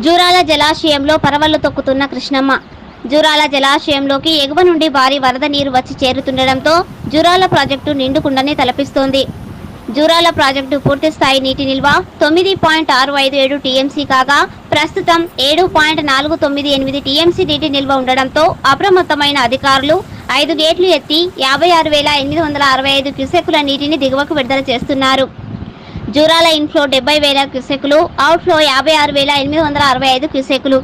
జూరాల జలాశయంలో పరవళ్లు తొక్కుతున్న కృష్ణమ్మ. జూరాల జలాశయంలోకి ఎగువ నుండి భారీ వరద నీరు వచ్చి చేరుతుండటంతో జూరాల ప్రాజెక్టు నిండుకుండని తలపిస్తోంది. జూరాల ప్రాజెక్టు పూర్తి స్థాయి నీటి నిల్వ 9.657 టీఎంసీ కాగా ప్రస్తుతం 7.498 టీఎంసీ నీటి నిల్వ ఉండడంతో అప్రమత్తమైన అధికారులు 5 గేట్లు ఎత్తి 56,865 క్యూసెక్కుల నీటిని దిగువకు విడుదల చేస్తున్నారు. జూరాల ఇన్ఫ్లో 70,000 క్యూసెక్కులు, అవుట్ఫ్లో 56,865 క్యూసెక్కులు.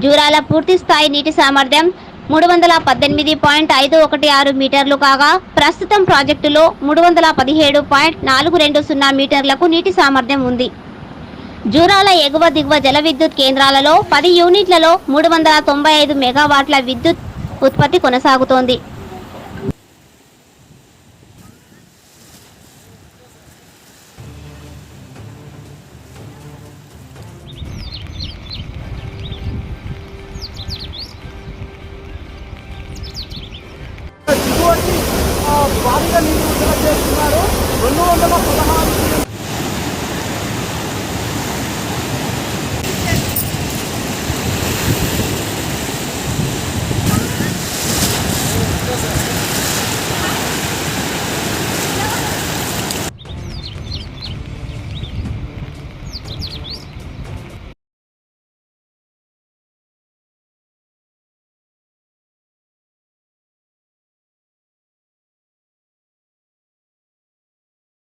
జూరాల పూర్తి స్థాయి నీటి సామర్థ్యం 318.516 మీటర్లు కాగా ప్రస్తుతం ప్రాజెక్టులో 317.420 మీటర్లకు నీటి సామర్థ్యం ఉంది. జూరాల ఎగువ దిగువ జల విద్యుత్ కేంద్రాలలో 10 యూనిట్లలో 395 మెగావాట్ల విద్యుత్ ఉత్పత్తి కొనసాగుతోంది. భారీగా నీరు విడుదల చేస్తున్నారు. 216